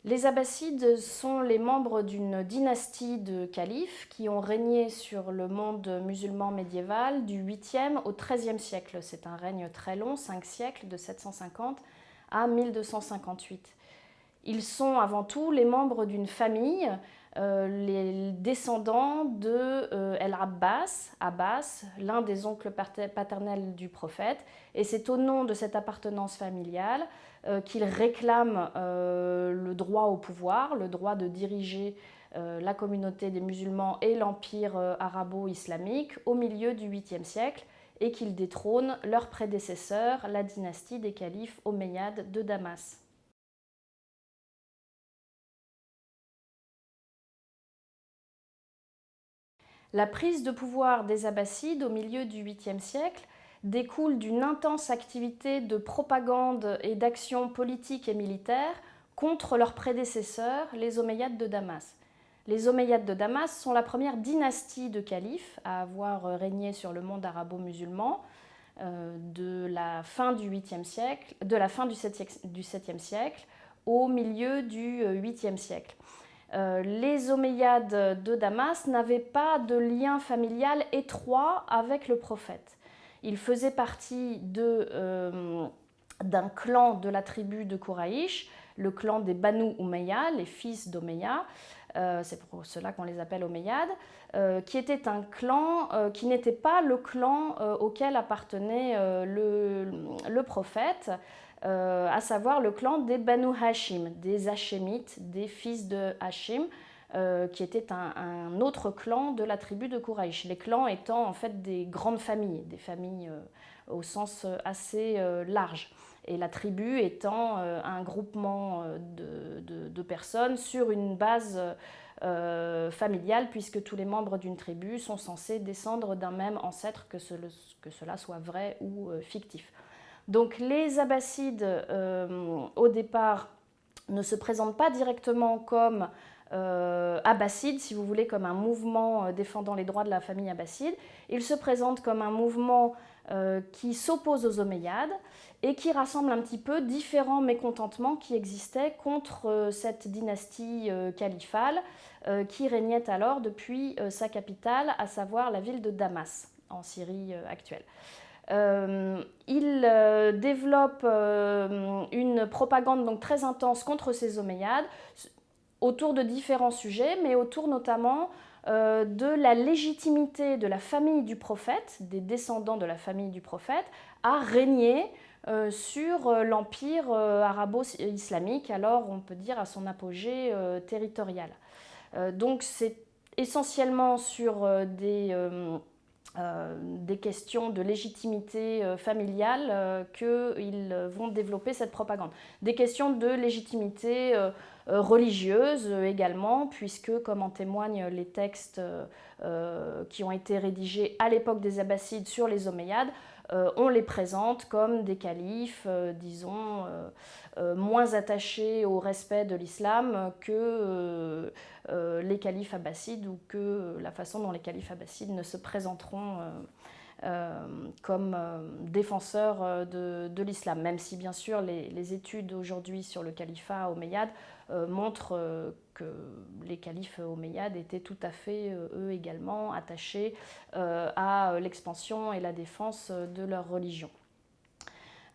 Les Abbassides sont les membres d'une dynastie de califes qui ont régné sur le monde musulman médiéval du 8e au 13e siècle. C'est un règne très long, 5 siècles, de 750 à 1258. Ils sont avant tout les membres d'une famille, les descendants de Abbas, l'un des oncles paternels du prophète, et c'est au nom de cette appartenance familiale qu'ils réclament le droit au pouvoir, le droit de diriger la communauté des musulmans et l'empire arabo-islamique au milieu du 8e siècle, et qu'ils détrônent leur prédécesseur, la dynastie des califes omeyyades de Damas. La prise de pouvoir des Abbassides au milieu du 8e siècle découle d'une intense activité de propagande et d'action politique et militaire contre leurs prédécesseurs, les Omeyyades de Damas. Les Omeyyades de Damas sont la première dynastie de califes à avoir régné sur le monde arabo-musulman de la fin du 8e siècle, de la fin du 7e siècle au milieu du 8e siècle. Les Omeyyades de Damas n'avaient pas de lien familial étroit avec le prophète. Ils faisaient partie d'un clan de la tribu de Kouraïch, le clan des Banu Umayya, les fils d'Omeya, c'est pour cela qu'on les appelle Omeyyades, qui était un clan qui n'était pas le clan auquel appartenait le prophète, à savoir le clan des Banu Hashim, des Hachémites, des fils de Hachim, qui était un autre clan de la tribu de Kouraïch. Les clans étant en fait des grandes familles, des familles au sens assez large. Et la tribu étant un groupement de personnes sur une base familiale, puisque tous les membres d'une tribu sont censés descendre d'un même ancêtre, que cela soit vrai ou fictif. Donc les Abbassides, au départ, ne se présentent pas directement comme abbassides, si vous voulez, comme un mouvement défendant les droits de la famille abbasside. Ils se présentent comme un mouvement qui s'oppose aux Omeyyades et qui rassemble un petit peu différents mécontentements qui existaient contre cette dynastie califale qui régnait alors depuis sa capitale, à savoir la ville de Damas, en Syrie actuelle. Il développe une propagande donc très intense contre ces Omeyyades autour de différents sujets, mais autour notamment de la légitimité de la famille du prophète, des descendants de la famille du prophète, à régner sur l'empire arabo-islamique, alors on peut dire à son apogée territorial. Donc c'est essentiellement sur des questions de légitimité familiale qu'ils vont développer cette propagande. Des questions de légitimité religieuse également, puisque, comme en témoignent les textes qui ont été rédigés à l'époque des Abbassides sur les Omeyyades, on les présente comme des califes, disons, moins attachés au respect de l'islam que les califes abbassides, ou que la façon dont les califes abbassides ne se présenteront comme défenseurs de l'islam, même si bien sûr les études aujourd'hui sur le califat omeyyade montrent que les califes omeyyades étaient tout à fait eux également attachés à l'expansion et la défense de leur religion.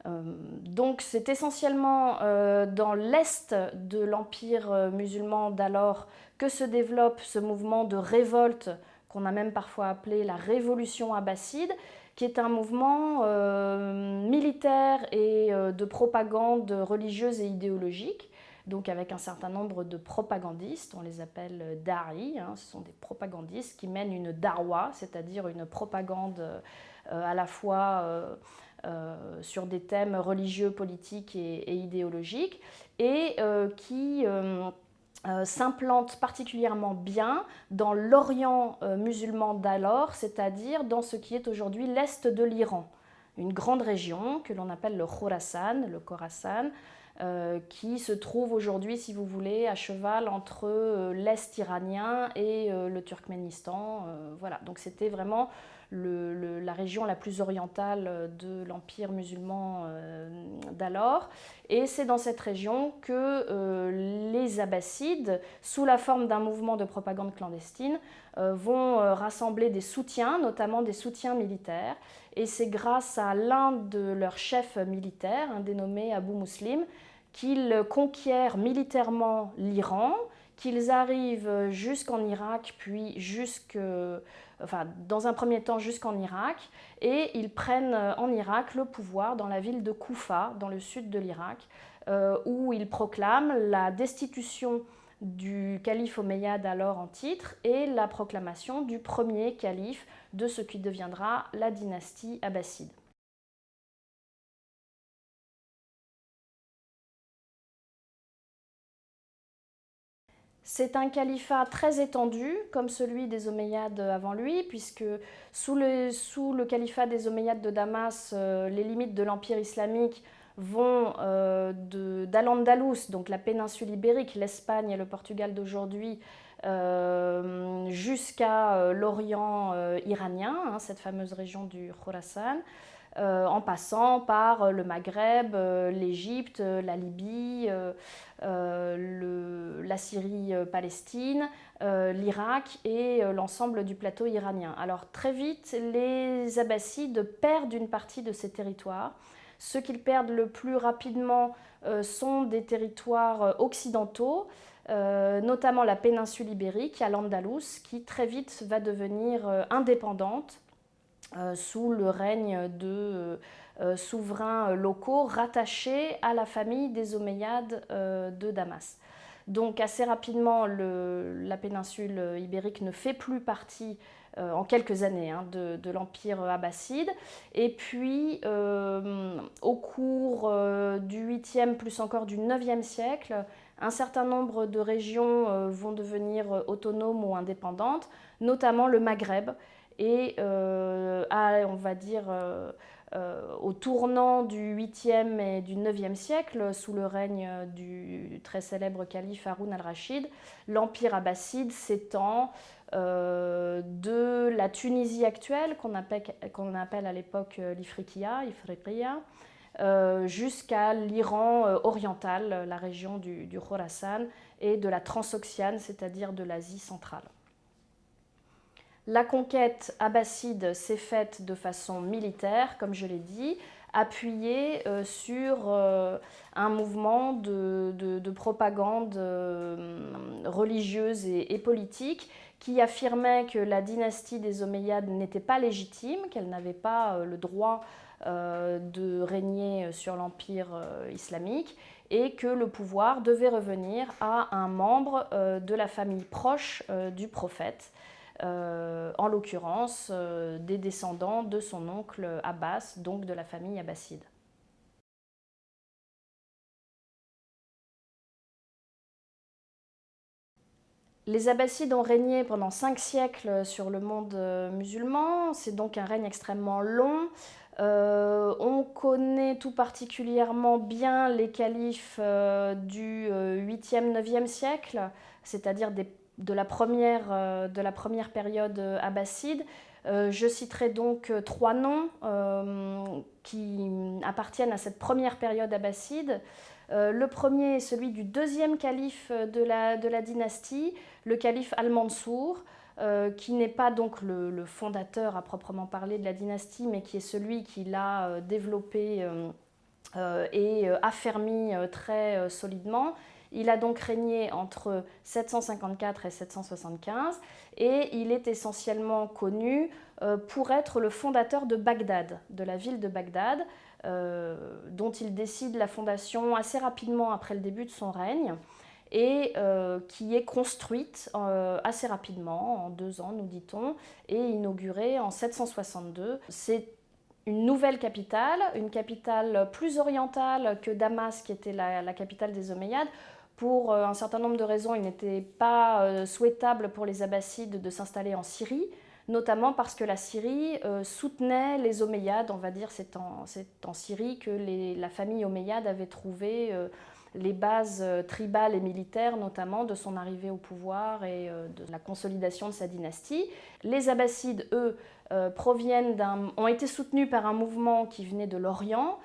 Donc c'est essentiellement dans l'est de l'empire musulman d'alors que se développe ce mouvement de révolte qu'on a même parfois appelé la révolution abbasside, qui est un mouvement militaire et de propagande religieuse et idéologique, donc avec un certain nombre de propagandistes, on les appelle da'i, ce sont des propagandistes qui mènent une darwa, c'est-à-dire une propagande à la fois sur des thèmes religieux, politiques et idéologiques, et qui s'implante particulièrement bien dans l'Orient musulman d'alors, c'est-à-dire dans ce qui est aujourd'hui l'est de l'Iran, une grande région que l'on appelle le Khorasan, qui se trouve aujourd'hui, si vous voulez, à cheval entre l'est iranien et le Turkménistan. Voilà, donc c'était vraiment la région la plus orientale de l'empire musulman d'alors. Et c'est dans cette région que les Abbassides, sous la forme d'un mouvement de propagande clandestine, vont rassembler des soutiens, notamment des soutiens militaires. Et c'est grâce à l'un de leurs chefs militaires, un dénommé Abu Muslim, qu'ils conquièrent militairement l'Iran, qu'ils arrivent jusqu'en Irak, puis dans un premier temps jusqu'en Irak, et ils prennent en Irak le pouvoir dans la ville de Koufa, dans le sud de l'Irak, où ils proclament la destitution du calife omeyyade alors en titre et la proclamation du premier calife de ce qui deviendra la dynastie abbasside. C'est un califat très étendu, comme celui des Omeyyades avant lui, puisque sous le califat des Omeyyades de Damas, les limites de l'empire islamique vont d'Al-Andalus, donc la péninsule ibérique, l'Espagne et le Portugal d'aujourd'hui, jusqu'à l'Orient iranien, cette fameuse région du Khorasan, en passant par le Maghreb, l'Égypte, la Libye, la Syrie-Palestine, l'Irak et l'ensemble du plateau iranien. Alors très vite, les Abbassides perdent une partie de ces territoires. Ceux qu'ils perdent le plus rapidement sont des territoires occidentaux, notamment la péninsule ibérique, à l'Andalous, qui très vite va devenir indépendante sous le règne de souverains locaux rattachés à la famille des Omeyyades de Damas. Donc assez rapidement, la péninsule ibérique ne fait plus partie en quelques années de l'empire abbasside. Et puis, au cours du 8e plus encore du 9e siècle, un certain nombre de régions vont devenir autonomes ou indépendantes, notamment le Maghreb. Et on va dire au tournant du 8e et du 9e siècle, sous le règne du très célèbre calife Haroun al-Rachid, l'empire abbasside s'étend de la Tunisie actuelle, qu'on appelle à l'époque l'Ifriqiya, jusqu'à l'Iran oriental, la région du Khorasan, et de la Transoxiane, c'est-à-dire de l'Asie centrale. La conquête abbasside s'est faite de façon militaire, comme je l'ai dit, appuyée sur un mouvement de propagande religieuse et politique qui affirmait que la dynastie des Omeyyades n'était pas légitime, qu'elle n'avait pas le droit de régner sur l'empire islamique et que le pouvoir devait revenir à un membre de la famille proche du prophète. En l'occurrence des descendants de son oncle Abbas, donc de la famille abbasside. Les Abbassides ont régné pendant 5 siècles sur le monde musulman, c'est donc un règne extrêmement long. On connaît tout particulièrement bien les califes du 8e, 9e siècle, c'est-à-dire de la première période abbasside. Je citerai donc 3 noms qui appartiennent à cette première période abbasside. Le premier est celui du deuxième calife de la dynastie, le calife Al-Mansour, qui n'est pas donc le fondateur à proprement parler de la dynastie, mais qui est celui qui l'a développé et affermi très solidement. Il a donc régné entre 754 et 775 et il est essentiellement connu pour être le fondateur de Bagdad, de la ville de Bagdad, dont il décide la fondation assez rapidement après le début de son règne et qui est construite assez rapidement, en 2 ans nous dit-on, et inaugurée en 762. C'est une nouvelle capitale, une capitale plus orientale que Damas qui était la capitale des Omeyyades. Pour un certain nombre de raisons, il n'était pas souhaitable pour les Abbassides de s'installer en Syrie, notamment parce que la Syrie soutenait les Omeyyades, on va dire c'est en Syrie que la famille Omeyyade avait trouvé les bases tribales et militaires, notamment de son arrivée au pouvoir et de la consolidation de sa dynastie. Les Abbassides, eux, ont été soutenus par un mouvement qui venait de l'Orient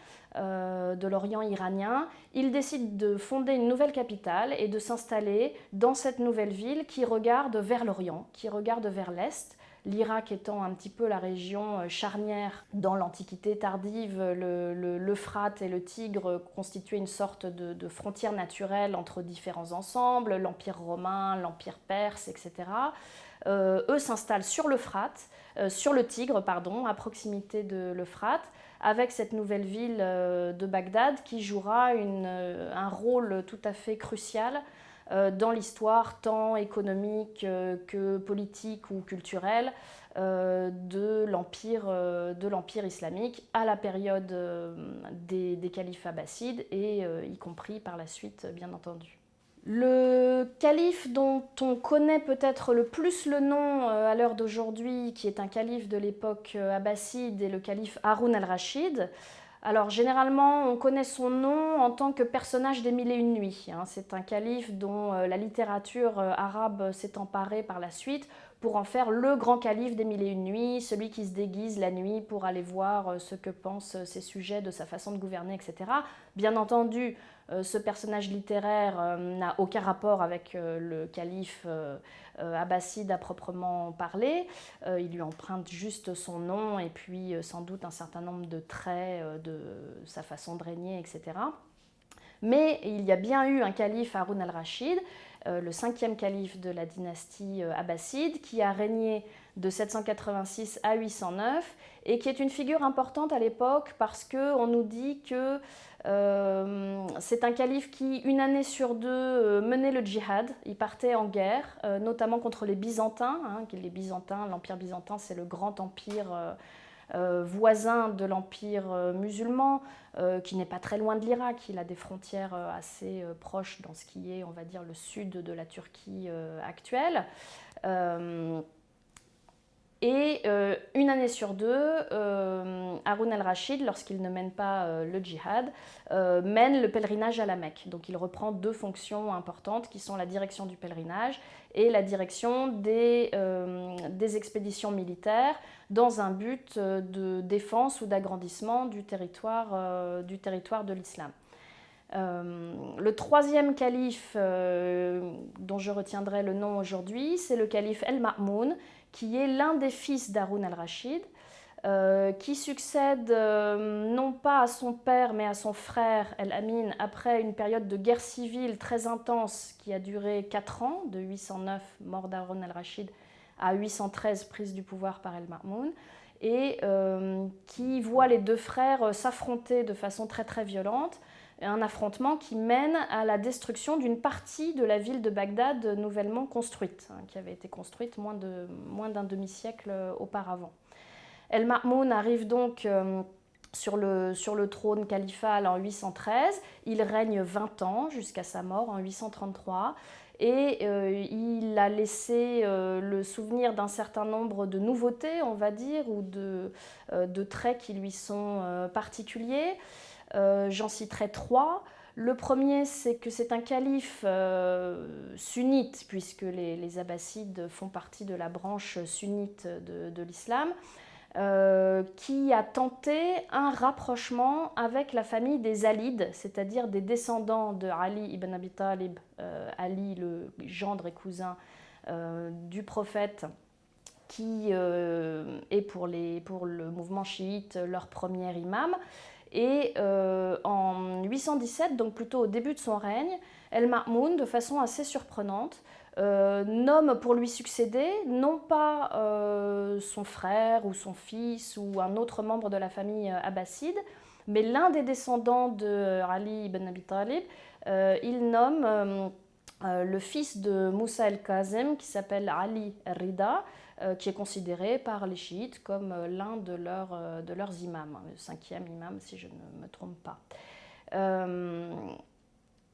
iranien. Ils décident de fonder une nouvelle capitale et de s'installer dans cette nouvelle ville qui regarde vers l'Orient, qui regarde vers l'Est. L'Irak étant un petit peu la région charnière dans l'Antiquité tardive, l'Euphrate et le Tigre constituaient une sorte de frontière naturelle entre différents ensembles, l'Empire romain, l'Empire perse, etc. Eux s'installent sur le Tigre, à proximité de l'Euphrate, avec cette nouvelle ville de Bagdad qui jouera un rôle tout à fait crucial dans l'histoire tant économique que politique ou culturelle de l'Empire islamique à la période des califes abbassides et y compris par la suite, bien entendu. Le calife dont on connaît peut-être le plus le nom à l'heure d'aujourd'hui, qui est un calife de l'époque abbasside, est le calife Haroun al-Rachid. Alors généralement, on connaît son nom en tant que personnage des Mille et une nuits. C'est un calife dont la littérature arabe s'est emparée par la suite pour en faire le grand calife des Mille et une nuits, celui qui se déguise la nuit pour aller voir ce que pensent ses sujets de sa façon de gouverner, etc. Bien entendu, ce personnage littéraire n'a aucun rapport avec le calife abbasside à proprement parler. Il lui emprunte juste son nom et puis sans doute un certain nombre de traits de sa façon de régner, etc. Mais il y a bien eu un calife Haroun al-Rachid, le 5e calife de la dynastie abbasside, qui a régné de 786 à 809 et qui est une figure importante à l'époque parce qu'on nous dit que c'est un calife qui, une année sur deux, menait le djihad. Il partait en guerre, notamment contre les Byzantins. Les Byzantins, l'Empire byzantin, c'est le grand empire voisin de l'empire musulman, qui n'est pas très loin de l'Irak. Il a des frontières assez proches dans ce qui est, on va dire, le sud de la Turquie actuelle. Et une année sur deux, Haroun al-Rachid, lorsqu'il ne mène pas le djihad, mène le pèlerinage à la Mecque. Donc il reprend deux fonctions importantes qui sont la direction du pèlerinage et la direction des expéditions militaires dans un but de défense ou d'agrandissement du territoire de l'islam. Le troisième calife dont je retiendrai le nom aujourd'hui, c'est le calife El-Ma'moun, qui est l'un des fils d'Haroun al-Rachid, qui succède non pas à son père mais à son frère El-Amin après une période de guerre civile très intense qui a duré 4 ans, de 809, mort d'Haroun al-Rachid, à 813, prise du pouvoir par El-Ma'moun, et qui voit les deux frères s'affronter de façon très très violente. Un affrontement qui mène à la destruction d'une partie de la ville de Bagdad nouvellement construite, qui avait été construite moins d'un demi-siècle auparavant. El-Ma'moun arrive donc sur le trône califal en 813, il règne 20 ans jusqu'à sa mort en 833, et il a laissé le souvenir d'un certain nombre de nouveautés, on va dire, ou de traits qui lui sont particuliers. J'en citerai 3. Le premier, c'est que c'est un calife sunnite, puisque les Abbassides font partie de la branche sunnite de l'islam, qui a tenté un rapprochement avec la famille des Alides, c'est-à-dire des descendants de Ali ibn Abi Talib, Ali le gendre et cousin du prophète, qui est pour le mouvement chiite leur premier imam. Et en 817, donc plutôt au début de son règne, El-Ma'moun, de façon assez surprenante, nomme pour lui succéder non pas son frère ou son fils ou un autre membre de la famille abbasside, mais l'un des descendants de Ali ibn Abi Talib. Il nomme le fils de Moussa el-Kazem, qui s'appelle Ali el-Rida, qui est considéré par les chiites comme l'un de leurs imams, le 5e imam si je ne me trompe pas.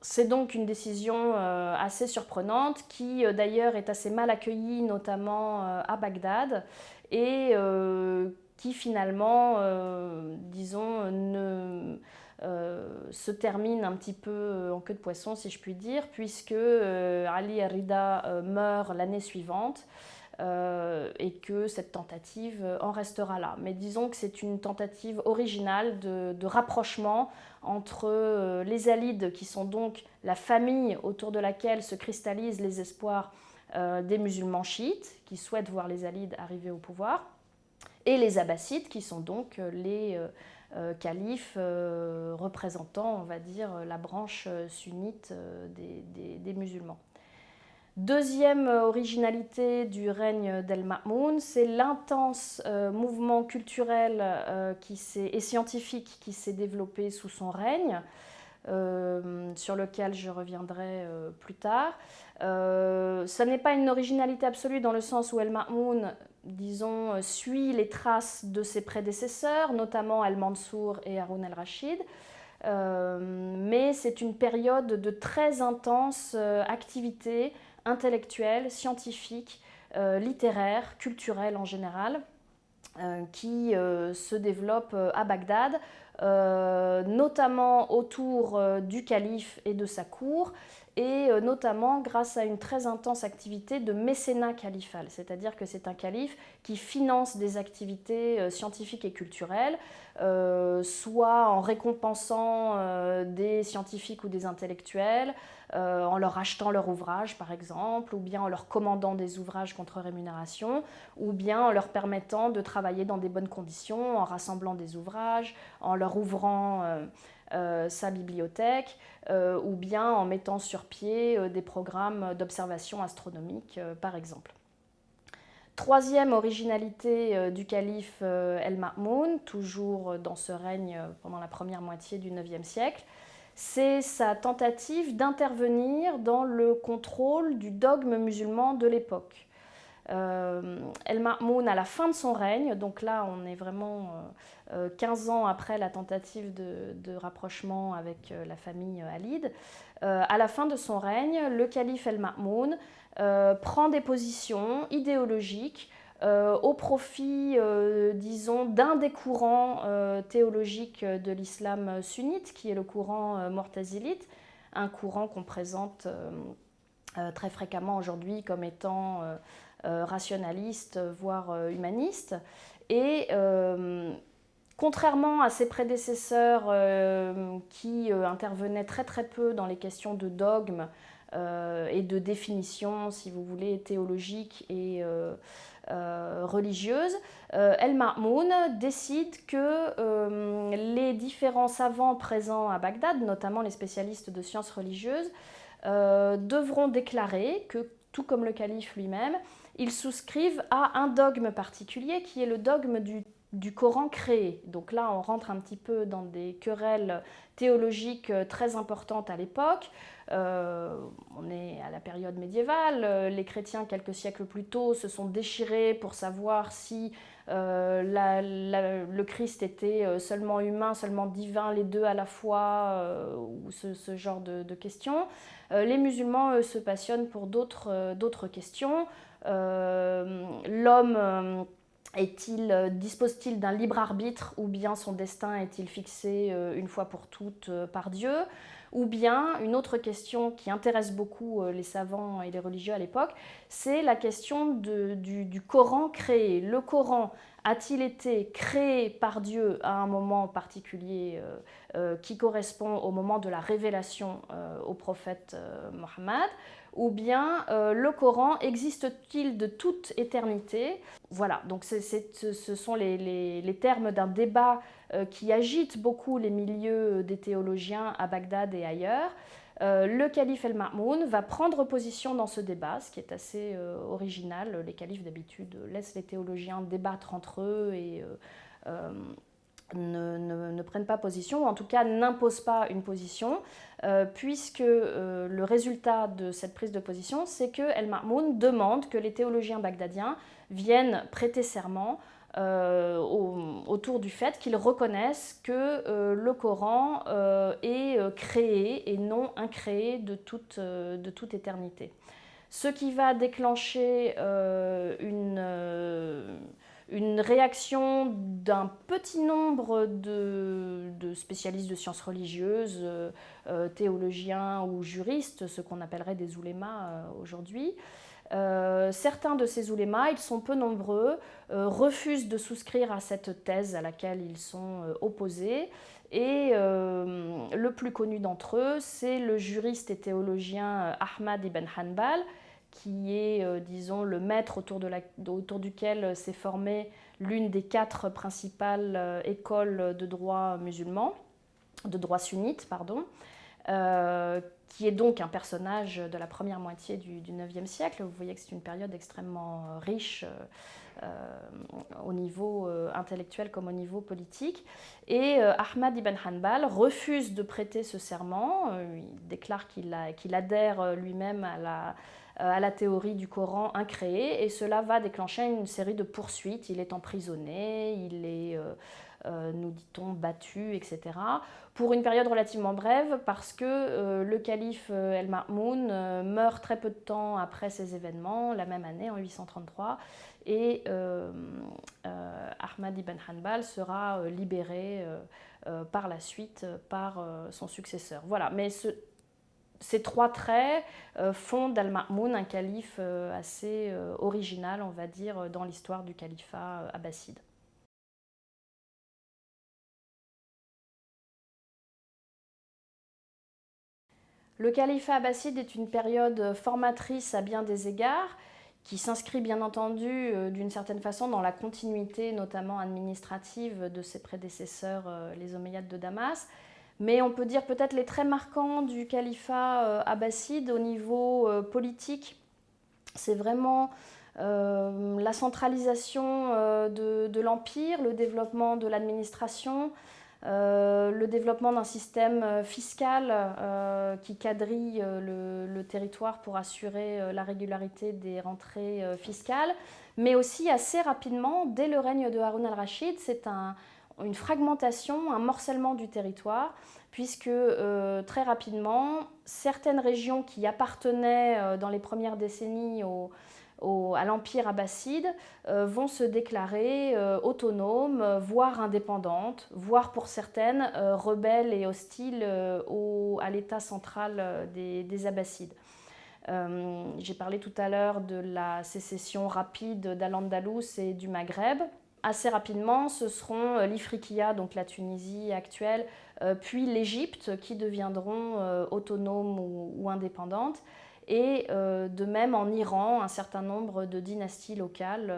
C'est donc une décision assez surprenante qui d'ailleurs est assez mal accueillie, notamment à Bagdad, et qui finalement, disons, se termine un petit peu en queue de poisson, si je puis dire, puisque Ali Rida meurt l'année suivante et que cette tentative en restera là. Mais disons que c'est une tentative originale de rapprochement entre les Alides, qui sont donc la famille autour de laquelle se cristallisent les espoirs des musulmans chiites, qui souhaitent voir les Alides arriver au pouvoir, et les Abbassides, qui sont donc les califes représentant, on va dire, la branche sunnite des musulmans. Deuxième originalité du règne d'El-Ma'moun, c'est l'intense mouvement culturel et scientifique qui s'est développé sous son règne, sur lequel je reviendrai plus tard. Ça n'est pas une originalité absolue dans le sens où El-Ma'moun, disons, suit les traces de ses prédécesseurs, notamment Al-Mansour et Haroun el-Rachid. Mais c'est une période de très intense activité intellectuelle, scientifique, littéraire, culturelle en général, qui se développe à Bagdad, notamment autour du calife et de sa cour, et notamment grâce à une très intense activité de mécénat califal, c'est-à-dire que c'est un calife qui finance des activités scientifiques et culturelles, soit en récompensant des scientifiques ou des intellectuels, en leur achetant leur ouvrage par exemple, ou bien en leur commandant des ouvrages contre rémunération, ou bien en leur permettant de travailler dans des bonnes conditions, en rassemblant des ouvrages, en leur ouvrant sa bibliothèque, ou bien en mettant sur pied des programmes d'observation astronomique par exemple. Troisième originalité du calife El-Ma'moun, toujours dans ce règne pendant la première moitié du IXe siècle, c'est sa tentative d'intervenir dans le contrôle du dogme musulman de l'époque. El-Ma'moun, à la fin de son règne, donc là on est vraiment 15 ans après la tentative de rapprochement avec la famille Alide, à la fin de son règne, le calife El-Ma'moun prend des positions idéologiques au profit, disons, d'un des courants théologiques de l'islam sunnite, qui est le courant mu'tazilite, un courant qu'on présente très fréquemment aujourd'hui comme étant rationaliste, voire humaniste. Et contrairement à ses prédécesseurs qui intervenaient très très peu dans les questions de dogme et de définition, si vous voulez, théologique et religieuse, El-Ma'moun décide que les différents savants présents à Bagdad, notamment les spécialistes de sciences religieuses, devront déclarer que, tout comme le calife lui-même, ils souscrivent à un dogme particulier qui est le dogme du Coran créé. Donc là, on rentre un petit peu dans des querelles théologiques très importantes à l'époque. On est à la période médiévale. Les chrétiens, quelques siècles plus tôt, se sont déchirés pour savoir si le Christ était seulement humain, seulement divin, les deux à la fois, ou ce genre de questions. Les musulmans, eux, se passionnent pour d'autres questions. L'homme dispose-t-il d'un libre arbitre, ou bien son destin est-il fixé une fois pour toutes par Dieu? Ou bien, une autre question qui intéresse beaucoup les savants et les religieux à l'époque, c'est la question du Coran créé. Le Coran a-t-il été créé par Dieu à un moment particulier qui correspond au moment de la révélation au prophète Mohammed? Ou bien le Coran existe-t-il de toute éternité? Voilà, donc ce sont les termes d'un débat qui agite beaucoup les milieux des théologiens à Bagdad et ailleurs. Le calife El-Ma'moun va prendre position dans ce débat, ce qui est assez original. Les califes d'habitude laissent les théologiens débattre entre eux et ne prennent pas position, ou en tout cas n'imposent pas une position, puisque le résultat de cette prise de position, c'est que El-Ma'moun demande que les théologiens bagdadiens viennent prêter serment autour du fait qu'ils reconnaissent que le Coran est créé et non incréé de toute éternité. Ce qui va déclencher une réaction d'un petit nombre de spécialistes de sciences religieuses, théologiens ou juristes, ce qu'on appellerait des oulémas aujourd'hui. Certains de ces oulémas, ils sont peu nombreux, refusent de souscrire à cette thèse à laquelle ils sont opposés. Et le plus connu d'entre eux, c'est le juriste et théologien Ahmad ibn Hanbal, qui est, disons, le maître autour duquel s'est formée l'une des 4 principales écoles de droit musulman, de droit sunnite, pardon, qui est donc un personnage de la première moitié du IXe siècle. Vous voyez que c'est une période extrêmement riche au niveau intellectuel comme au niveau politique. Et Ahmad ibn Hanbal refuse de prêter ce serment. Il déclare qu'il adhère lui-même à la théorie du Coran incréée, et cela va déclencher une série de poursuites. Il est emprisonné, il est, nous dit-on, battu, etc., pour une période relativement brève, parce que le calife El-Ma'moun meurt très peu de temps après ces événements, la même année, en 833, et Ahmad ibn Hanbal sera libéré par la suite par son successeur. Voilà, mais ces 3 traits font d'Al-Ma'moun un calife assez original, on va dire, dans l'histoire du califat abbasside. Le califat abbasside est une période formatrice à bien des égards, qui s'inscrit bien entendu d'une certaine façon dans la continuité, notamment administrative, de ses prédécesseurs, les Omeyyades de Damas. Mais on peut dire peut-être les traits marquants du califat abbasside au niveau politique. C'est vraiment la centralisation de l'empire, le développement de l'administration, le développement d'un système fiscal qui quadrille le territoire pour assurer la régularité des rentrées fiscales, mais aussi assez rapidement, dès le règne de Haroun al-Rachid, c'est une fragmentation, un morcellement du territoire, puisque très rapidement, certaines régions qui appartenaient dans les premières décennies à l'Empire abbasside vont se déclarer autonomes, voire indépendantes, voire pour certaines rebelles et hostiles à l'État central des Abbassides. J'ai parlé tout à l'heure de la sécession rapide d'Al-Andalus et du Maghreb. Assez rapidement, ce seront l'Ifriqiya, donc la Tunisie actuelle, puis l'Égypte, qui deviendront autonomes ou indépendantes. Et de même en Iran, un certain nombre de dynasties locales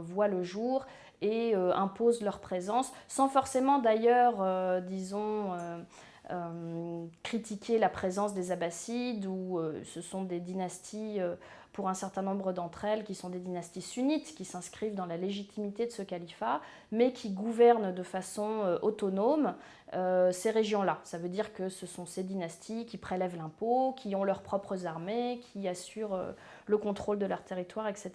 voient le jour et imposent leur présence, sans forcément d'ailleurs, disons, critiquer la présence des Abbassides, où ce sont des dynasties, pour un certain nombre d'entre elles, qui sont des dynasties sunnites, qui s'inscrivent dans la légitimité de ce califat, mais qui gouvernent de façon autonome ces régions-là. Ça veut dire que ce sont ces dynasties qui prélèvent l'impôt, qui ont leurs propres armées, qui assurent le contrôle de leur territoire, etc.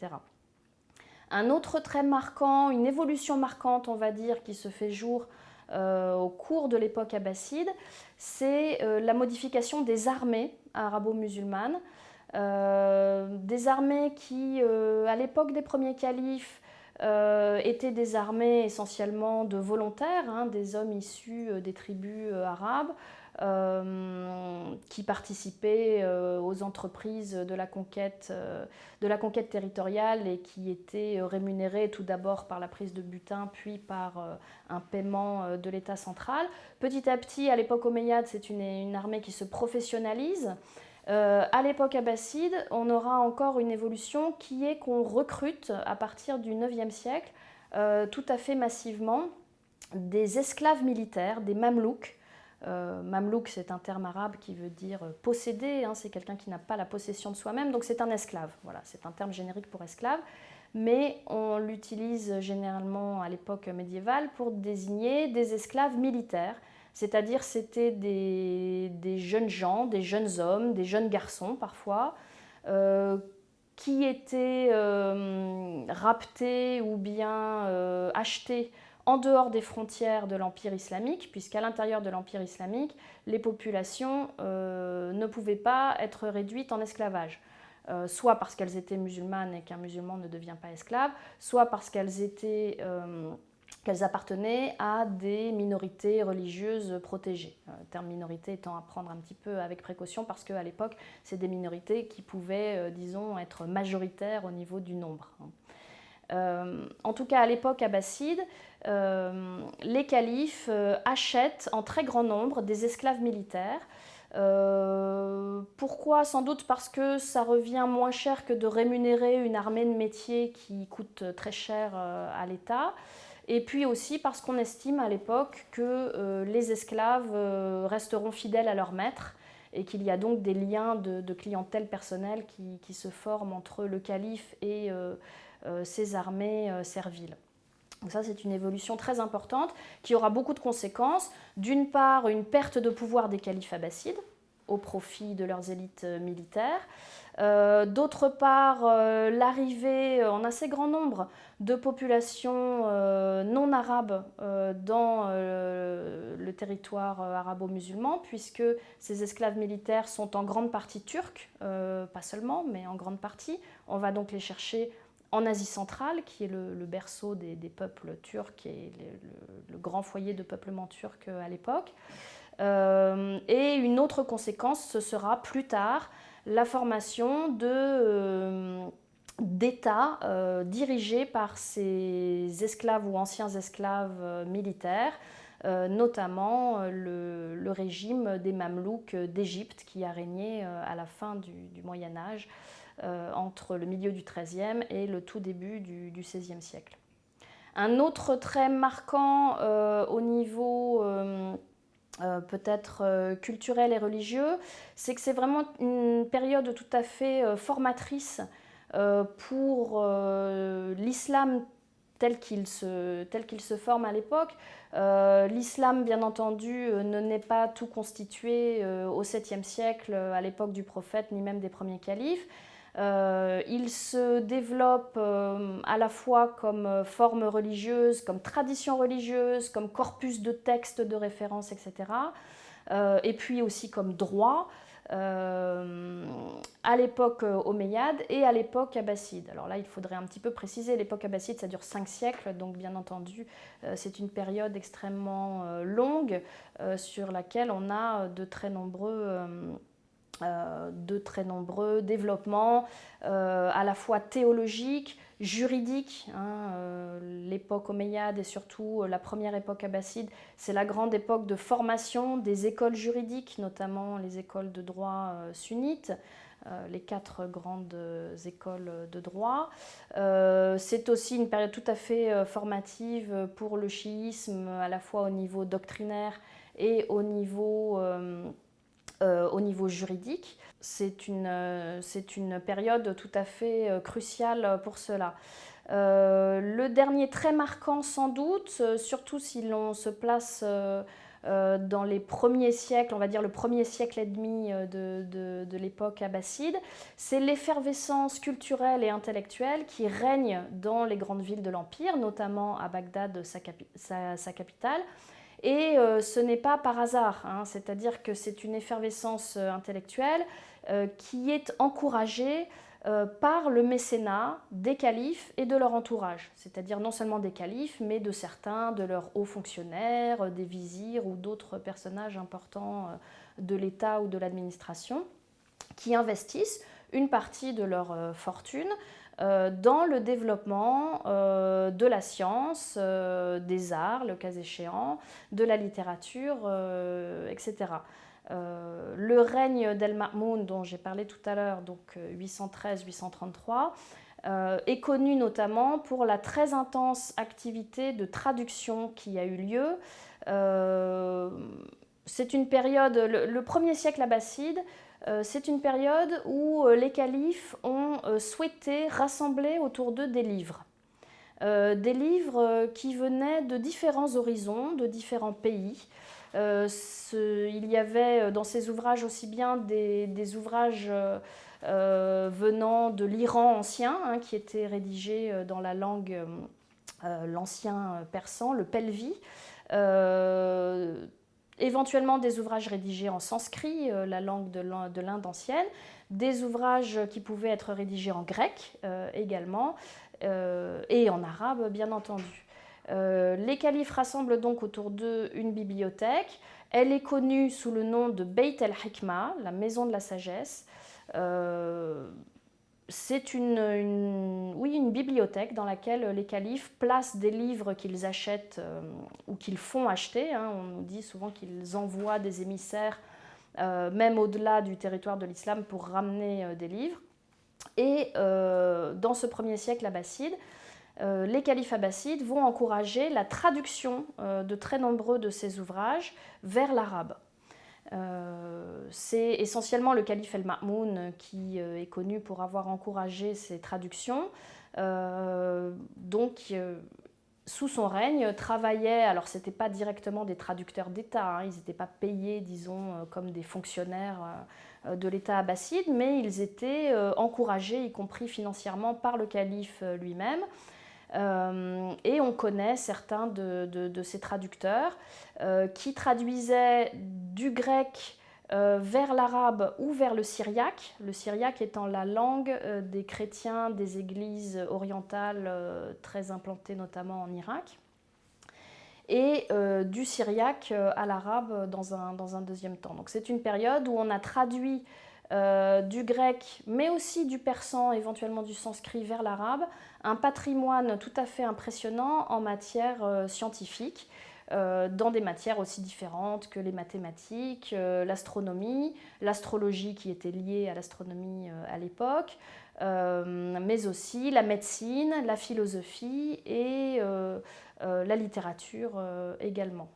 Un autre trait marquant, une évolution marquante, on va dire, qui se fait jour au cours de l'époque abbasside, c'est la modification des armées arabo-musulmanes. Des armées qui, à l'époque des premiers califes, étaient des armées essentiellement de volontaires, hein, des hommes issus des tribus arabes, qui participaient aux entreprises de la conquête territoriale et qui étaient rémunérés tout d'abord par la prise de butin, puis par un paiement de l'État central. Petit à petit, à l'époque omeyyade, c'est une armée qui se professionnalise. À l'époque abbasside, on aura encore une évolution qui est qu'on recrute à partir du IXe siècle tout à fait massivement des esclaves militaires, des mamelouks. Mamelouk, c'est un terme arabe qui veut dire posséder, hein, c'est quelqu'un qui n'a pas la possession de soi-même, donc c'est un esclave. Voilà, c'est un terme générique pour esclave, mais on l'utilise généralement à l'époque médiévale pour désigner des esclaves militaires. C'est-à-dire c'était des jeunes gens, des jeunes hommes, des jeunes garçons parfois, qui étaient raptés ou bien achetés en dehors des frontières de l'Empire islamique, puisqu'à l'intérieur de l'Empire islamique, les populations ne pouvaient pas être réduites en esclavage. soit parce qu'elles étaient musulmanes et qu'un musulman ne devient pas esclave, soit parce qu'elles appartenaient à des minorités religieuses protégées. Le terme minorité étant à prendre un petit peu avec précaution parce qu'à l'époque, c'est des minorités qui pouvaient, disons, être majoritaires au niveau du nombre. En tout cas, à l'époque abbasside, les califes achètent en très grand nombre des esclaves militaires. Pourquoi? Sans doute parce que ça revient moins cher que de rémunérer une armée de métiers qui coûte très cher à l'État. Et puis aussi parce qu'on estime à l'époque que les esclaves resteront fidèles à leur maître et qu'il y a donc des liens de clientèle personnelle qui se forment entre le calife et ses armées serviles. Donc ça, c'est une évolution très importante qui aura beaucoup de conséquences. D'une part, une perte de pouvoir des califes abbassides au profit de leurs élites militaires. D'autre part, l'arrivée en assez grand nombre de populations non arabes dans le territoire arabo-musulman, puisque ces esclaves militaires sont en grande partie turcs, pas seulement, mais en grande partie. On va donc les chercher en Asie centrale, qui est le berceau des peuples turcs et le grand foyer de peuplement turc à l'époque. Et une autre conséquence, ce sera plus tard la formation d'États dirigés par ces esclaves ou anciens esclaves militaires, notamment le régime des Mamelouks d'Égypte qui a régné à la fin du Moyen Âge, entre le milieu du XIIIe et le tout début du XVIe siècle. Un autre trait marquant au niveau peut-être culturel et religieux, c'est que c'est vraiment une période tout à fait formatrice pour l'islam tel qu'il se forme à l'époque. L'islam, bien entendu, ne n'est pas tout constitué au 7e siècle, à l'époque du prophète, ni même des premiers califes. Il se développe à la fois comme forme religieuse, comme tradition religieuse, comme corpus de textes de référence, etc. Et puis aussi comme droit à l'époque omeyyade et à l'époque abbasside. Alors là, il faudrait un petit peu préciser, l'époque abbasside, ça dure 5 siècles, donc bien entendu, c'est une période extrêmement longue sur laquelle on a de très nombreux développements, à la fois théologiques, juridiques. L'époque omeyyade et surtout la première époque abbasside, c'est la grande époque de formation des écoles juridiques, notamment les écoles de droit sunnites, les 4 grandes écoles de droit. C'est aussi une période tout à fait formative pour le chiisme, à la fois au niveau doctrinaire et au niveau juridique. C'est une période tout à fait cruciale pour cela. Le dernier très marquant sans doute, surtout si l'on se place dans les premiers siècles, on va dire le premier siècle et demi de l'époque abbasside, c'est l'effervescence culturelle et intellectuelle qui règne dans les grandes villes de l'Empire, notamment à Bagdad, sa capitale. Et ce n'est pas par hasard, c'est-à-dire que c'est une effervescence intellectuelle qui est encouragée par le mécénat des califes et de leur entourage, c'est-à-dire non seulement des califes, mais de certains de leurs hauts fonctionnaires, des vizirs ou d'autres personnages importants de l'État ou de l'administration, qui investissent une partie de leur fortune dans le développement de la science, des arts, le cas échéant, de la littérature, etc. Le règne d'El-Ma'moun, dont j'ai parlé tout à l'heure, donc 813-833, est connu notamment pour la très intense activité de traduction qui a eu lieu. C'est une période, le premier siècle abbasside, c'est une période où les califes ont souhaité rassembler autour d'eux des livres. Des livres qui venaient de différents horizons, de différents pays. Il y avait dans ces ouvrages aussi bien des ouvrages venant de l'Iran ancien, qui étaient rédigés dans la langue l'ancien persan, le pelvi, Éventuellement des ouvrages rédigés en sanskrit, la langue de l'Inde ancienne, des ouvrages qui pouvaient être rédigés en grec également, et en arabe bien entendu. Les califes rassemblent donc autour d'eux une bibliothèque. Elle est connue sous le nom de Beit el-Hikma, la maison de la sagesse. C'est une bibliothèque dans laquelle les califes placent des livres qu'ils achètent ou qu'ils font acheter. On nous dit souvent qu'ils envoient des émissaires, même au-delà du territoire de l'islam, pour ramener des livres. Et dans ce premier siècle abbasside, les califes abbassides vont encourager la traduction de très nombreux de ces ouvrages vers l'arabe. C'est essentiellement le calife el-Ma'moun qui est connu pour avoir encouragé ces traductions. Sous son règne, travaillaient, alors ce n'étaient pas directement des traducteurs d'État, ils n'étaient pas payés, disons, comme des fonctionnaires de l'État abbasside, mais ils étaient encouragés, y compris financièrement, par le calife lui-même. Et on connaît certains de ces traducteurs qui traduisaient du grec vers l'arabe ou vers le syriaque étant la langue des chrétiens des églises orientales très implantées notamment en Irak, et du syriaque à l'arabe dans un deuxième temps. Donc c'est une période où on a traduit du grec, mais aussi du persan, éventuellement du sanskrit vers l'arabe, un patrimoine tout à fait impressionnant en matière scientifique, dans des matières aussi différentes que les mathématiques, l'astronomie, l'astrologie qui était liée à l'astronomie à l'époque, mais aussi la médecine, la philosophie et la littérature également.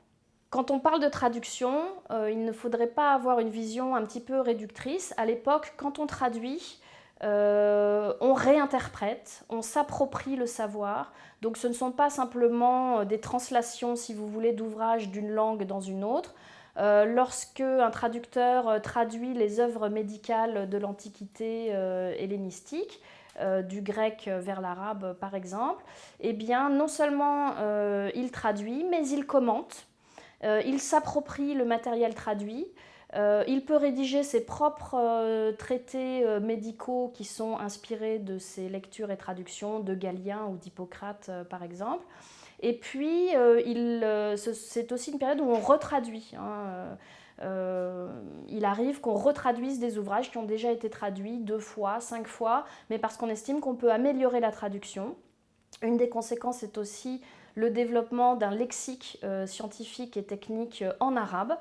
Quand on parle de traduction, il ne faudrait pas avoir une vision un petit peu réductrice. À l'époque, quand on traduit, on réinterprète, on s'approprie le savoir. Donc ce ne sont pas simplement des translations, si vous voulez, d'ouvrages d'une langue dans une autre. Lorsque un traducteur traduit les œuvres médicales de l'Antiquité hellénistique, du grec vers l'arabe par exemple, eh bien non seulement il traduit, mais il commente. Il s'approprie le matériel traduit, il peut rédiger ses propres traités médicaux qui sont inspirés de ses lectures et traductions de Galien ou d'Hippocrate par exemple. Et puis c'est aussi une période où on retraduit. Il arrive qu'on retraduise des ouvrages qui ont déjà été traduits 2 fois, 5 fois, mais parce qu'on estime qu'on peut améliorer la traduction. Une des conséquences est aussi le développement d'un lexique scientifique et technique en arabe,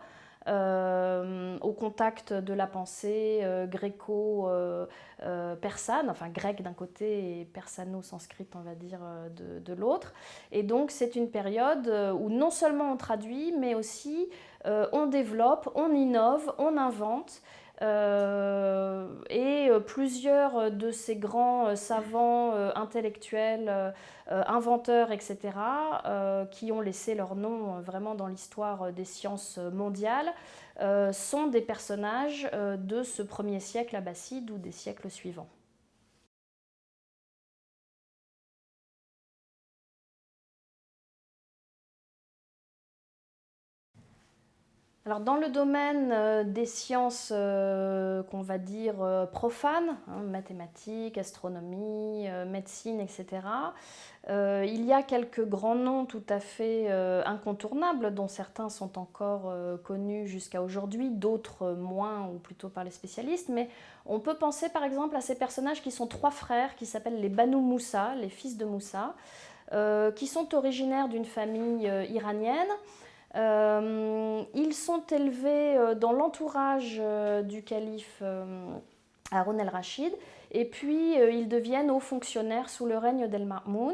au contact de la pensée gréco-persane, enfin grecque d'un côté et persano-sanscrite, on va dire, de l'autre. Et donc c'est une période où non seulement on traduit, mais aussi on développe, on innove, on invente. Et plusieurs de ces grands savants intellectuels, inventeurs, etc., qui ont laissé leur nom vraiment dans l'histoire des sciences mondiales, sont des personnages de ce premier siècle abbasside ou des siècles suivants. Alors, dans le domaine des sciences qu'on va dire profanes, mathématiques, astronomie, médecine, etc., il y a quelques grands noms tout à fait incontournables, dont certains sont encore connus jusqu'à aujourd'hui, d'autres moins, ou plutôt par les spécialistes. Mais on peut penser par exemple à ces personnages qui sont 3 frères, qui s'appellent les Banu Moussa, les fils de Moussa, qui sont originaires d'une famille iranienne. Ils sont élevés dans l'entourage du calife Haroun el-Rachid, et puis ils deviennent hauts fonctionnaires sous le règne d'El-Ma'moun,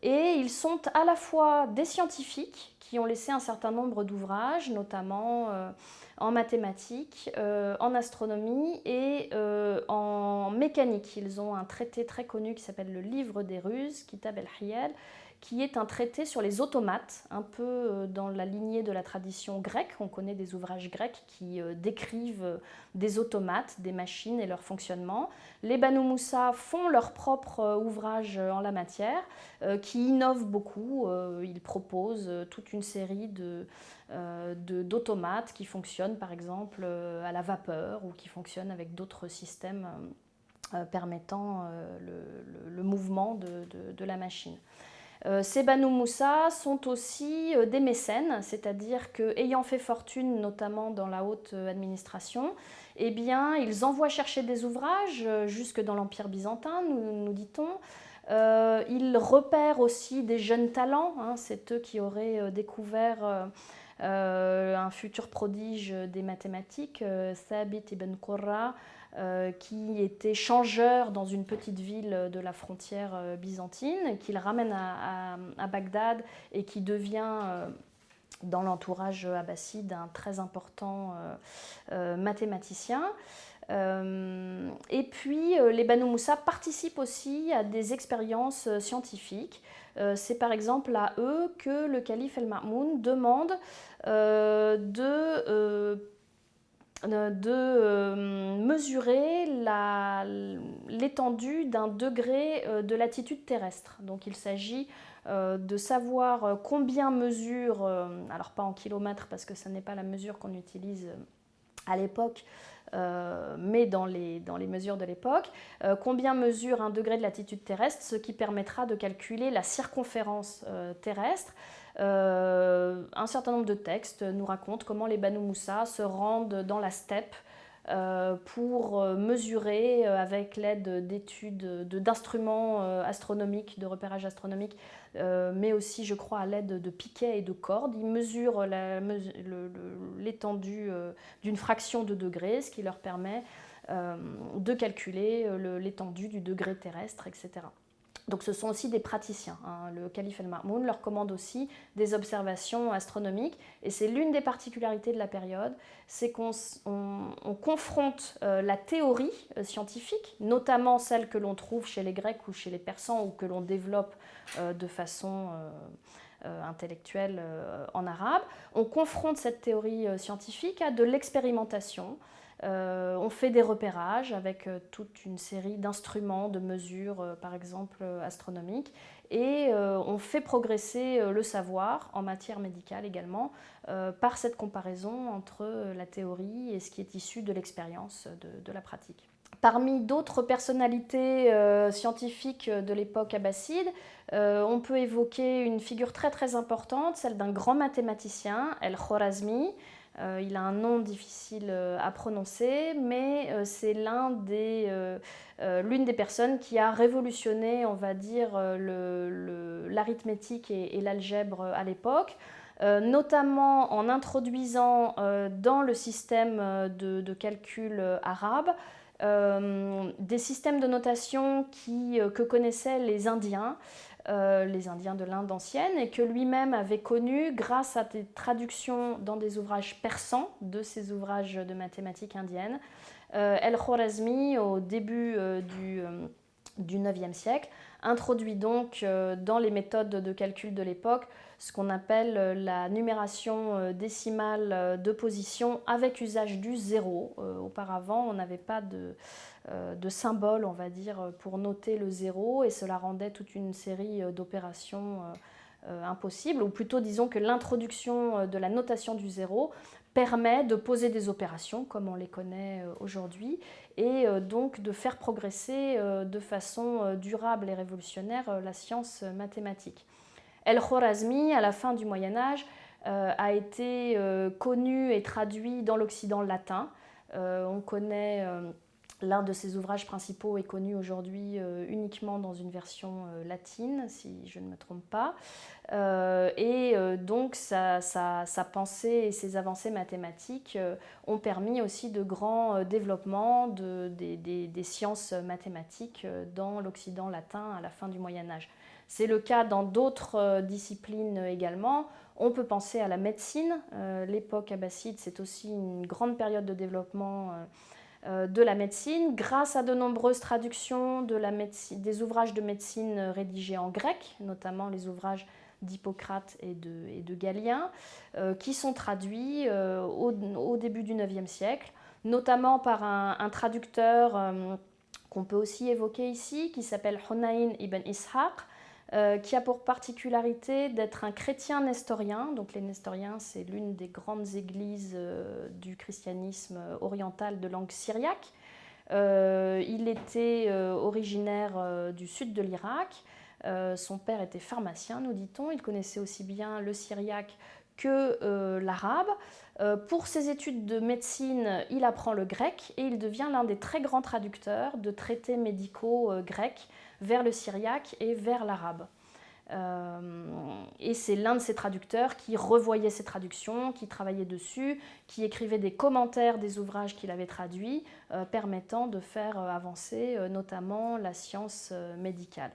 et ils sont à la fois des scientifiques qui ont laissé un certain nombre d'ouvrages, notamment en mathématiques, en astronomie et en mécanique. Ils ont un traité très connu qui s'appelle le Livre des Ruses, Kitab el-Hiyal, qui est un traité sur les automates, un peu dans la lignée de la tradition grecque. On connaît des ouvrages grecs qui décrivent des automates, des machines et leur fonctionnement. Les Banu Moussa font leur propre ouvrage en la matière, qui innovent beaucoup. Ils proposent toute une série d'automates qui fonctionnent par exemple à la vapeur ou qui fonctionnent avec d'autres systèmes permettant le mouvement de la machine. Ces Banu Moussa sont aussi des mécènes, c'est-à-dire qu'ayant fait fortune notamment dans la haute administration, eh bien, ils envoient chercher des ouvrages jusque dans l'Empire byzantin, nous dit-on. Ils repèrent aussi des jeunes talents, hein, c'est eux qui auraient découvert un futur prodige des mathématiques, Thabit ibn Qurra, qui était changeur dans une petite ville de la frontière byzantine, qu'il ramène à Bagdad et qui devient, dans l'entourage abbasside, un très important mathématicien. Et puis les Banu Moussa participent aussi à des expériences scientifiques. C'est par exemple à eux que le calife El-Ma'moun demande de mesurer l'étendue d'un degré de latitude terrestre. Donc il s'agit de savoir combien mesure, alors pas en kilomètres parce que ce n'est pas la mesure qu'on utilise à l'époque, mais dans les mesures de l'époque, combien mesure un degré de latitude terrestre, ce qui permettra de calculer la circonférence terrestre. Un certain nombre de textes nous racontent comment les Banu Moussa se rendent dans la steppe pour mesurer avec l'aide d'études, d'instruments astronomiques, de repérage astronomique, mais aussi, je crois, à l'aide de piquets et de cordes. Ils mesurent l'étendue d'une fraction de degré, ce qui leur permet de calculer l'étendue du degré terrestre, etc. Donc ce sont aussi des praticiens. Hein. Le calife El-Ma'moun leur commande aussi des observations astronomiques. Et c'est l'une des particularités de la période, c'est qu'on confronte la théorie scientifique, notamment celle que l'on trouve chez les Grecs ou chez les Persans, ou que l'on développe de façon intellectuelle en arabe. On confronte cette théorie scientifique à de l'expérimentation. On fait des repérages avec toute une série d'instruments, de mesures, par exemple astronomiques, et on fait progresser le savoir en matière médicale également par cette comparaison entre la théorie et ce qui est issu de l'expérience de la pratique. Parmi d'autres personnalités scientifiques de l'époque abbasside, on peut évoquer une figure très très importante, celle d'un grand mathématicien, El-Khwarazmi. Il a un nom difficile à prononcer, mais c'est l'une des personnes qui a révolutionné, on va dire, l'arithmétique et l'algèbre à l'époque, notamment en introduisant dans le système de calcul arabe des systèmes de notation que connaissaient les Indiens de l'Inde ancienne, et que lui-même avait connu grâce à des traductions dans des ouvrages persans de ces ouvrages de mathématiques indiennes. El-Khwarazmi, au début du IXe siècle, introduit donc dans les méthodes de calcul de l'époque ce qu'on appelle la numération décimale de position avec usage du zéro. Auparavant, on n'avait pas de symbole, on va dire, pour noter le zéro, et cela rendait toute une série d'opérations impossibles, ou plutôt disons que l'introduction de la notation du zéro permet de poser des opérations comme on les connaît aujourd'hui, et donc de faire progresser de façon durable et révolutionnaire la science mathématique. El-Khwarazmi, à la fin du Moyen-Âge, a été connu et traduit dans l'Occident latin. On connaît l'un de ses ouvrages principaux est connu aujourd'hui uniquement dans une version latine, si je ne me trompe pas. Donc sa pensée et ses avancées mathématiques ont permis aussi de grands développements des sciences mathématiques dans l'Occident latin à la fin du Moyen-Âge. C'est le cas dans d'autres disciplines également. On peut penser à la médecine. L'époque abbasside, c'est aussi une grande période de développement de la médecine, grâce à de nombreuses traductions des ouvrages de médecine rédigés en grec, notamment les ouvrages d'Hippocrate et de Galien, qui sont traduits au début du IXe siècle, notamment par un traducteur qu'on peut aussi évoquer ici, qui s'appelle Hunayn ibn Ishaq, qui a pour particularité d'être un chrétien nestorien. Donc les nestoriens, c'est l'une des grandes églises du christianisme oriental de langue syriaque. Il était originaire du sud de l'Irak. Son père était pharmacien, nous dit-on. Il connaissait aussi bien le syriaque que l'arabe. Pour ses études de médecine, il apprend le grec et il devient l'un des très grands traducteurs de traités médicaux grecs vers le syriaque et vers l'arabe. Et c'est l'un de ces traducteurs qui revoyait ces traductions, qui travaillait dessus, qui écrivait des commentaires des ouvrages qu'il avait traduits, permettant de faire avancer notamment la science médicale.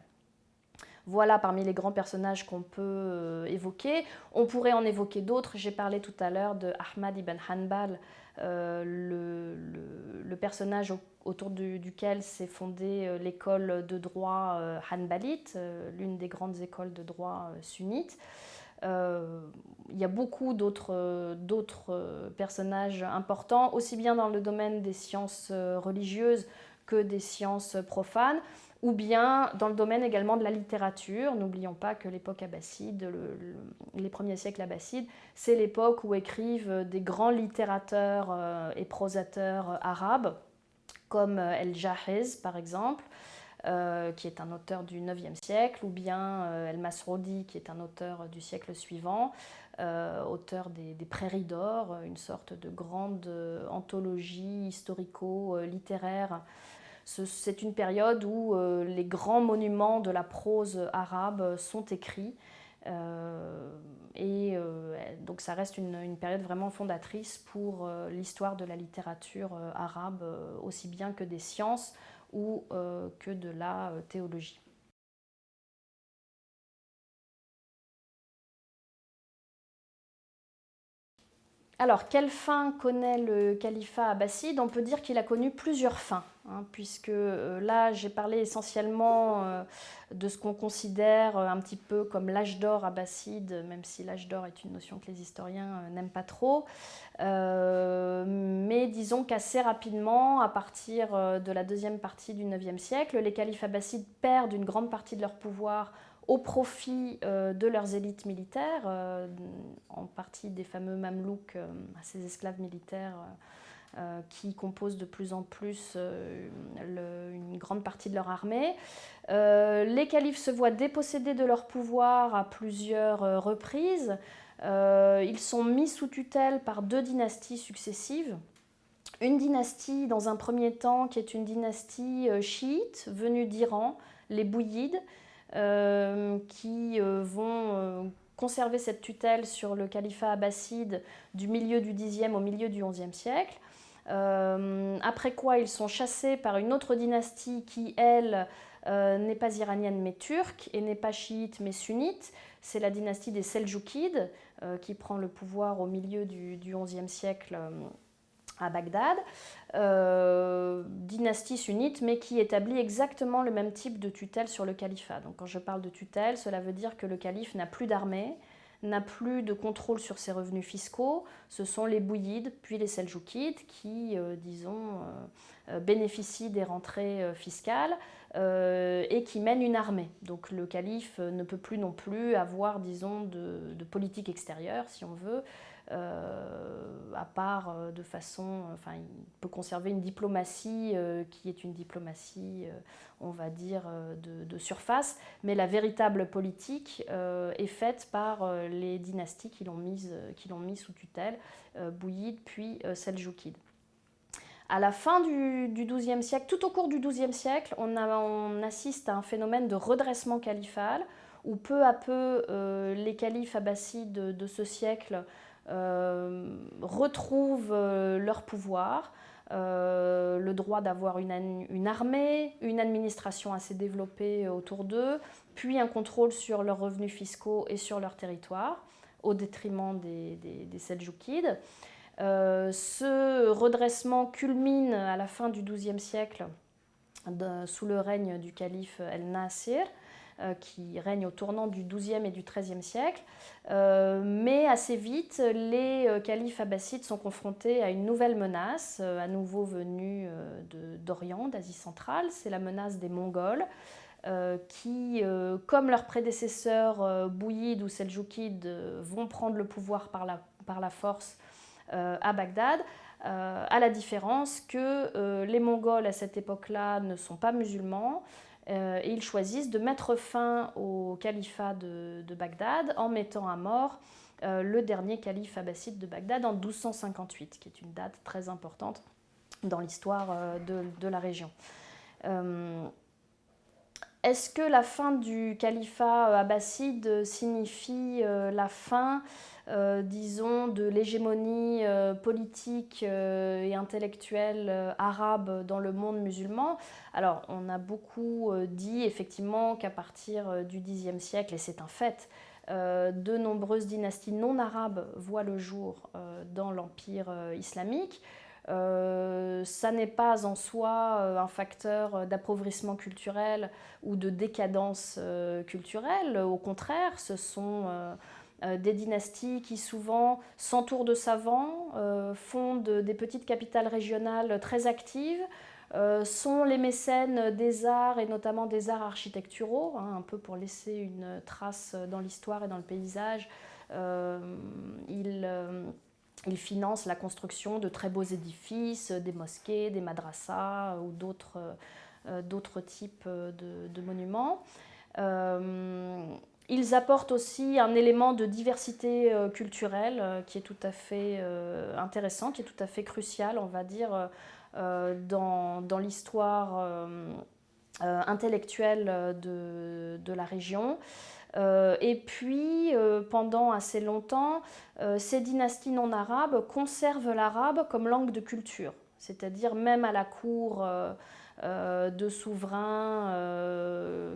Voilà parmi les grands personnages qu'on peut évoquer. On pourrait en évoquer d'autres. J'ai parlé tout à l'heure de Ahmad ibn Hanbal, le personnage autour duquel s'est fondée l'école de droit hanbalite, l'une des grandes écoles de droit sunnites. Il y a beaucoup d'autres personnages importants, aussi bien dans le domaine des sciences religieuses que des sciences profanes, ou bien dans le domaine également de la littérature. N'oublions pas que l'époque abbasside, les premiers siècles abbassides, c'est l'époque où écrivent des grands littérateurs et prosateurs arabes, comme El-Jahiz par exemple, qui est un auteur du IXe siècle, ou bien El-Masroudi, qui est un auteur du siècle suivant, auteur des Prairies d'Or, une sorte de grande anthologie historico-littéraire. C'est une période où les grands monuments de la prose arabe sont écrits. Donc ça reste une période vraiment fondatrice pour l'histoire de la littérature arabe, aussi bien que des sciences ou que de la théologie. Alors, quelle fin connaît le califat abbasside? On peut dire qu'il a connu plusieurs fins, puisque là, j'ai parlé essentiellement de ce qu'on considère un petit peu comme l'âge d'or abbasside, même si l'âge d'or est une notion que les historiens n'aiment pas trop. Mais disons qu'assez rapidement, à partir de la deuxième partie du IXe siècle, les califes abbassides perdent une grande partie de leur pouvoir au profit de leurs élites militaires, en partie des fameux mamelouks, ces esclaves militaires qui composent de plus en plus une grande partie de leur armée. Les califes se voient dépossédés de leur pouvoir à plusieurs reprises. Ils sont mis sous tutelle par deux dynasties successives. Une dynastie, dans un premier temps, qui est une dynastie chiite, venue d'Iran, les Bouyides, qui vont conserver cette tutelle sur le califat abbasside du milieu du Xe au milieu du XIe siècle. Après quoi, ils sont chassés par une autre dynastie qui, elle, n'est pas iranienne mais turque et n'est pas chiite mais sunnite. C'est la dynastie des Seldjoukides qui prend le pouvoir au milieu du XIe siècle à Bagdad, dynastie sunnite, mais qui établit exactement le même type de tutelle sur le califat. Donc quand je parle de tutelle, cela veut dire que le calife n'a plus d'armée, n'a plus de contrôle sur ses revenus fiscaux. Ce sont les Bouyides, puis les Seldjoukides, qui, bénéficient des rentrées fiscales et qui mènent une armée. Donc le calife ne peut plus non plus avoir, disons, de politique extérieure, si on veut, à part de façon, il peut conserver une diplomatie qui est une diplomatie, on va dire, de surface, mais la véritable politique est faite par les dynasties qui l'ont mis sous tutelle, Bouyides puis Seldjoukides. À la fin du XIIe siècle, tout au cours du XIIe siècle, on assiste à un phénomène de redressement califal, où peu à peu les califes abbassides de ce siècle retrouvent leur pouvoir, le droit d'avoir une armée, une administration assez développée autour d'eux, puis un contrôle sur leurs revenus fiscaux et sur leur territoire, au détriment des Seldjoukides. Ce redressement culmine à la fin du XIIe siècle sous le règne du calife El-Nasir, qui règne au tournant du XIIe et du XIIIe siècle. Mais assez vite, les califes abbassides sont confrontés à une nouvelle menace, à nouveau venue d'Orient, d'Asie centrale. C'est la menace des Mongols, qui comme leurs prédécesseurs bouyides ou seldjoukides vont prendre le pouvoir par la force à Bagdad, à la différence que les Mongols à cette époque-là ne sont pas musulmans, et ils choisissent de mettre fin au califat de Bagdad en mettant à mort le dernier calife abbasside de Bagdad en 1258, qui est une date très importante dans l'histoire de la région. Est-ce que la fin du califat abbasside signifie la fin, disons, de l'hégémonie politique et intellectuelle arabe dans le monde musulman? Alors, on a beaucoup dit effectivement qu'à partir du Xe siècle, et c'est un fait, de nombreuses dynasties non arabes voient le jour dans l'empire islamique. Ça n'est pas en soi un facteur d'appauvrissement culturel ou de décadence culturelle. Au contraire, ce sont des dynasties qui souvent s'entourent de savants, fondent des petites capitales régionales très actives, sont les mécènes des arts et notamment des arts architecturaux, un peu pour laisser une trace dans l'histoire et dans le paysage. Ils financent la construction de très beaux édifices, des mosquées, des madrasas ou d'autres types de monuments. Ils apportent aussi un élément de diversité culturelle qui est tout à fait intéressant, qui est tout à fait crucial, on va dire, dans l'histoire intellectuelle de la région. Et puis, pendant assez longtemps, ces dynasties non arabes conservent l'arabe comme langue de culture. C'est-à-dire même à la cour de souverains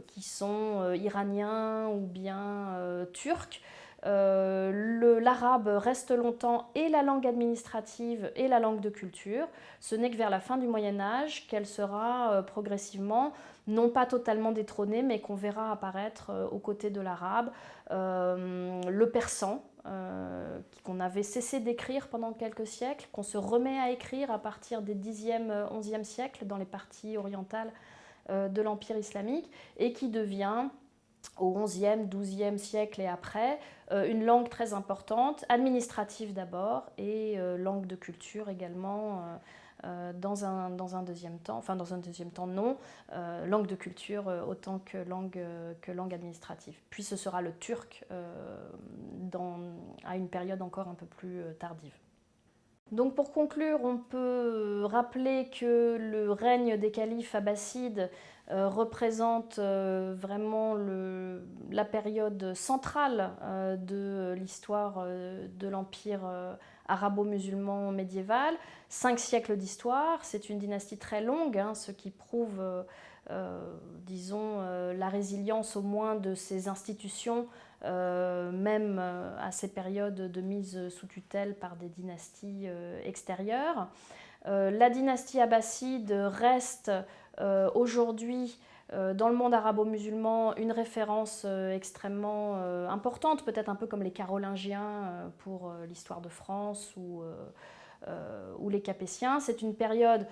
qui sont iraniens ou bien turcs, l'arabe reste longtemps et la langue administrative et la langue de culture. Ce n'est que vers la fin du Moyen-Âge qu'elle sera progressivement, non pas totalement détrônée, mais qu'on verra apparaître aux côtés de l'arabe. Le persan, qu'on avait cessé d'écrire pendant quelques siècles, qu'on se remet à écrire à partir des 10e, 11e siècles dans les parties orientales de l'Empire islamique, et qui devient au 11e, 12e siècle et après, une langue très importante, administrative d'abord, et langue de culture également dans un deuxième temps, enfin dans un deuxième temps non, langue de culture autant que langue administrative. Puis ce sera le turc à une période encore un peu plus tardive. Donc pour conclure, on peut rappeler que le règne des califes abbassides représente vraiment la période centrale de l'histoire de l'empire arabo-musulman médiéval. 5 siècles d'histoire, c'est une dynastie très longue, ce qui prouve, disons, la résilience au moins de ces institutions, même à ces périodes de mise sous tutelle par des dynasties extérieures. La dynastie abbasside reste aujourd'hui dans le monde arabo-musulman une référence extrêmement importante, peut-être un peu comme les Carolingiens pour l'histoire de France ou les Capétiens. C'est une période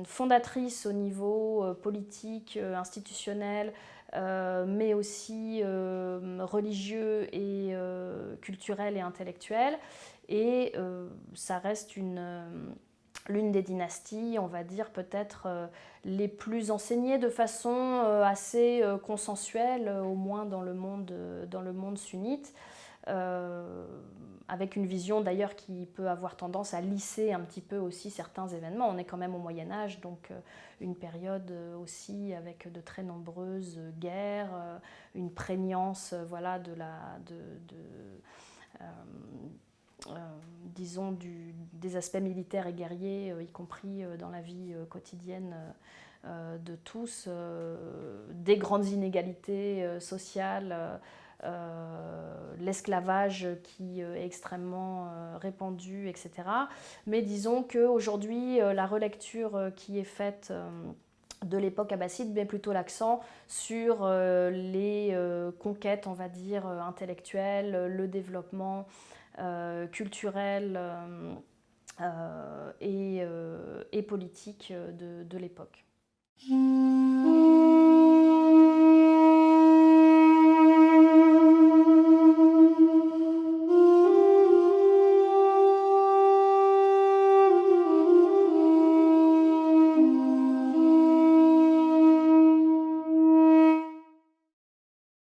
fondatrice au niveau politique, institutionnel, mais aussi religieux et culturel et intellectuel. Et ça reste l'une des dynasties, on va dire, peut-être les plus enseignées de façon assez consensuelle, au moins dans le monde sunnite, avec une vision d'ailleurs qui peut avoir tendance à lisser un petit peu aussi certains événements. On est quand même au Moyen-Âge, donc une période aussi avec de très nombreuses guerres, une prégnance voilà, disons des aspects militaires et guerriers, y compris dans la vie quotidienne de tous, des grandes inégalités sociales, l'esclavage qui est extrêmement répandu, etc. Mais disons qu'aujourd'hui, la relecture qui est faite de l'époque abbasside met plutôt l'accent sur les conquêtes, on va dire, intellectuelles, le développement culturel et politique de l'époque.